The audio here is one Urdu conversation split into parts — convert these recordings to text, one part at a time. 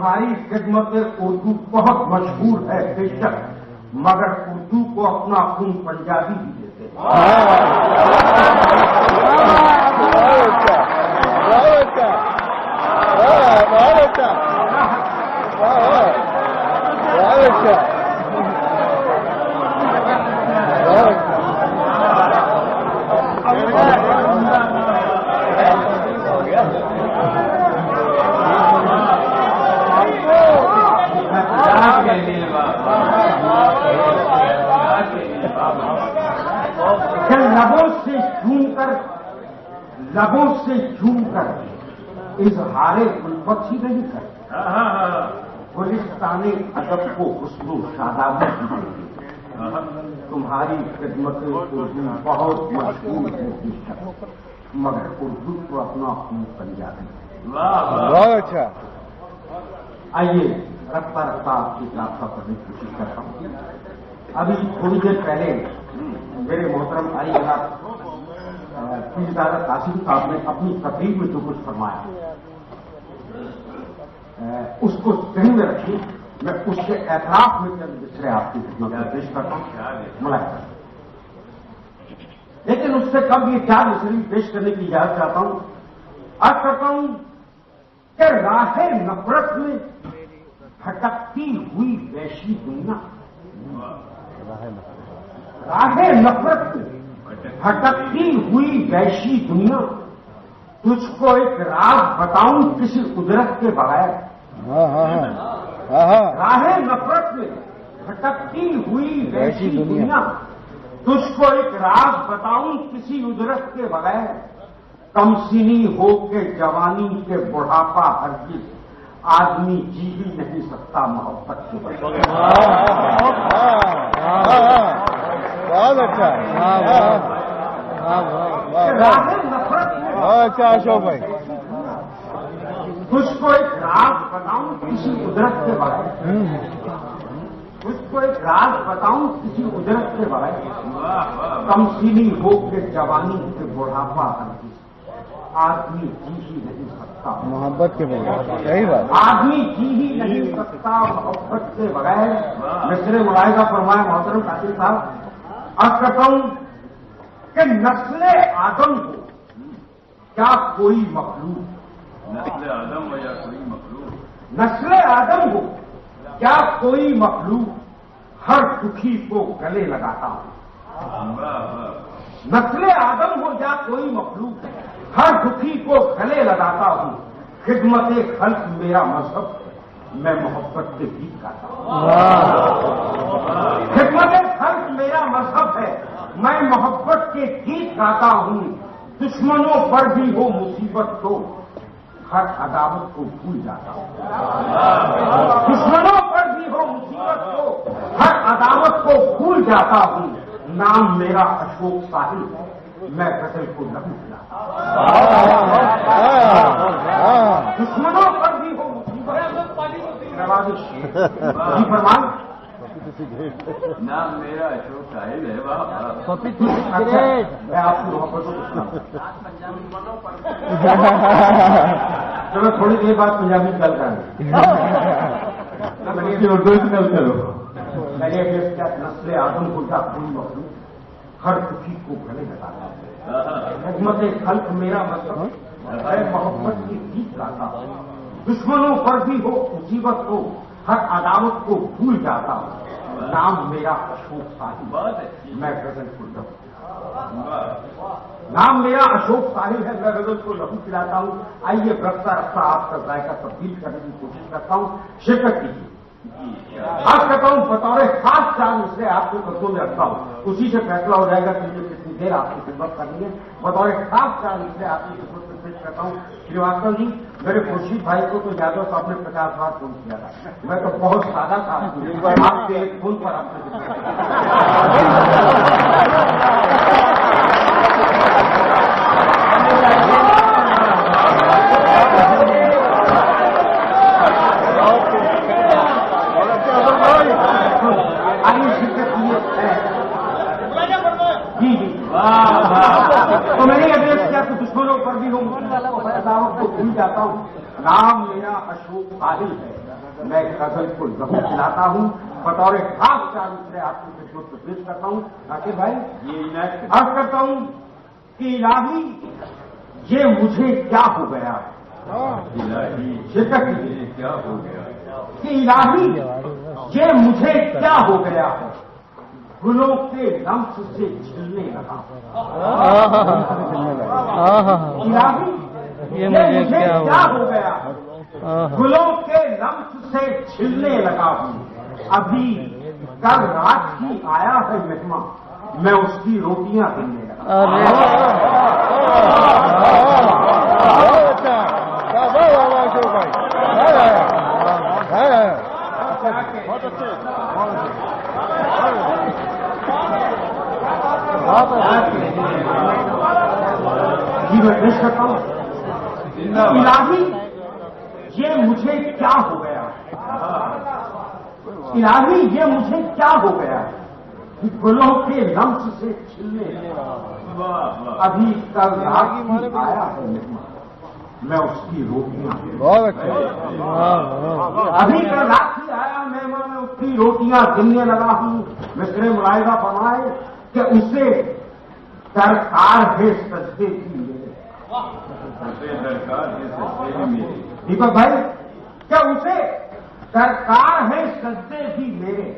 تمہاری خدمت اردو بہت مشہور ہے بے شک، مگر اردو کو اپنا خون پنجابی بھی دیتے ہیں۔ لبوں سے جھوم کر اظہار الفت ہی نہیں کرتے، گلستان ادب کو حسن و شادابی کی دیتے۔ تمہاری خدمت اردو بہت مشہور ہے بے شک، مگر اردو کو اپنا خون پنجابی۔ بہت اچھا۔ آئیے رفتہ رفتہ آپ کی رابطہ کرنے کی کوشش کرتا ہوں۔ ابھی تھوڑی دیر پہلے میرے محترم علی جناب قاسم صاحب نے اپنی تقریر میں جو کچھ فرمایا اس کو ذہن میں رکھی، میں اس کے اعتراف میں چند دوسرے آپ کی خدمت میں پیش کرتا ہوں، ملاحظہ۔ لیکن اس سے کم یہ چار مصری پیش کرنے کی اجازت چاہتا ہوں۔ عرض کرتا ہوں کہ راہ نفرت میں بھٹکتی ہوئی وحشی دنیا، راہ نفرت میں بھٹکتی ہوئی وحشی دنیا، تجھ کو ایک راز بتاؤں کسی قدرت کے بغیر۔ راہ نفرت میں بھٹکتی ہوئی وحشی دنیا، تجھ کو ایک راز بتاؤں کسی قدرت کے بغیر۔ کمسنی ہو کے جوانی کے بڑھاپا ہرگز آدمی جی بھی نہیں سکتا محبت کے بغیر۔ بہت اچھا، اچھا اشوک بھائی، تجھ کو ایک راز بتاؤں کسی قدرت کے بغیر، تجھ کو ایک راز بتاؤں کسی قدرت کے بغیر۔ کمسنی ہو کے جوانی کے بڑھاپا ہرگز آدمی جی ہی نہیں سکتا محبت کے بغیر۔ صحیح بات، آدمی جی ہی نہیں سکتا محبت کے بغیر۔ مصر ملاحظہ فرمایا محترم قاسم صاحب، عرض کرتا ہوں کہ نسل آدم کو کیا کوئی مخلوق، نسل آدم ہو یا کوئی مخلوق، نسل آدم ہو کیا کوئی مخلوق ہر دکھی کو گلے لگاتا ہوں۔ نسل آدم ہو یا کوئی مخلوق ہر دکھی کو گلے لگاتا ہوں۔ خدمت خلق میرا مذہب ہے، میں محبت کے گیت گاتا ہوں۔ خدمت خلق میرا مذہب ہے، میں محبت کے گیت گاتا ہوں۔ دشمنوں پر بھی ہو مصیبت تو ہر عداوت کو بھول جاتا ہوں۔ دشمنوں پر بھی ہو مصیبت تو ہر عداوت کو بھول جاتا ہوں۔ نام میرا اشوک ساحل ہے، میں غزل کو لہو پلاتا ہوں۔ دشمنوں پر بھی ہو مصیبت نوازش جی فرمان۔ نام میرا اشوک ساحل ہے۔ میں آپ کی محبت کو چلو تھوڑی دیر بعد پنجابی گل کر اردو گل کرو۔ میں نے کیا نسل آدم کو کیا کوئی مخلوق ہر دکھی کو گلے لگاتا ہے۔ خدمت خلق میرا مذہب ہے، محبت کی گیت گاتا ہوں۔ دشمنوں پر بھی ہو مصیبت ہو ہر عداوت کو بھول جاتا ہوں۔ نام میرا اشوک ساحل، میں غزل کو لہو، نام میرا اشوک ساحل ہے، میں غزل کو لہو پلاتا ہوں۔ آئیے رفتہ رفتہ آپ کا ذائقہ تبدیل کرنے کی کوشش کرتا ہوں، شرکت کیجیے۔ خاص کرتا ہوں بطور خاص چاند اس لیے آپ کو قدموں میں رکھتا ہوں، اسی سے فیصلہ ہو جائے گا کہ مجھے کتنی دیر آپ کی خدمت کرنی ہے۔ بطور خاص چاند اس لیے آپ کی خدمت میں پیش کرتا ہوں شریواستو جی، میرے خورشید بھائی کو تو یادو صاحب نے 50 بار فون کیا تھا، میں تو بہت سادہ تھا، آپ کے ایک فون پر آپ نے تو میں نے ایڈریس کیا کہ دشمنوں پر بھی ہوں عداوت کو بھول جاتا ہوں۔ نام میرا اشوک ساحل ہے، میں غزل کو لہو کھلاتا ہوں، بطور خاص چار مصرے آپ کی خدمت میں پیش کرتا ہوں. عاقب بھائی یہ عرض کرتا ہوں کہ الہی یہ مجھے کیا ہو گیا، الہی شرکت کیجیے. یہ کیا ہو گیا؟ کہ الہی یہ مجھے کیا ہو گیا ہے، گلوں کے لمس سے چھلنے لگا. الہی یہ مجھے کیا ہو گیا، گلوں کے لمس سے چھلنے لگا ہوں. ابھی کل رات ہی آیا ہے مہمان، میں اس کی روٹیاں گننے لگا. بہت اچھا، اشوک بھائی. بہت اچھے. جی میں پیش کرتا ہوں. الہی یہ مجھے کیا ہو گیا، الہی یہ مجھے کیا ہو گیا، گلوں کے لمس سے چھلنے لگا. ابھی کل رات ہی آیا ہے مہمان، میں اس کی روٹیاں. بہت اچھا. ابھی کل رات ہی آیا مہمان، میں اس کی روٹیاں گننے لگا ہوں. مصرے ملاحظہ فرمائے کہ اسے درکار ہے سجدے کی میرے. درکار ہے سجدے بھی میرے. دیپک بھائی کیا اسے درکار ہے سجدے بھی میرے،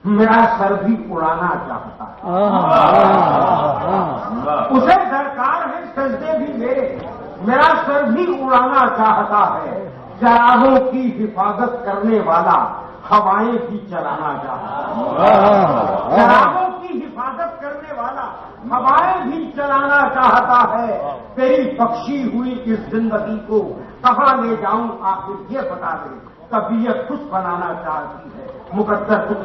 میرا سر بھی اڑانا چاہتا ہے. اسے درکار ہے سجدے بھی میرے، میرا سر بھی اڑانا چاہتا ہے. چراغوں کی حفاظت کرنے والا ہوائیں بھی چلانا چاہتا ہے. چراغوں کی حفاظت کرنے والا ہوائیں بھی چلانا چاہتا ہے. تیری بخشی ہوئی اس زندگی کو کہاں لے جاؤں آخر یہ بتا دے. طبیعت خوش بنانا چاہتی ہے، مقدر خوش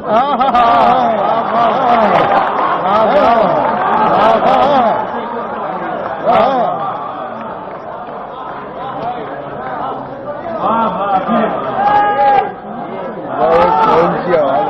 کون سی آواز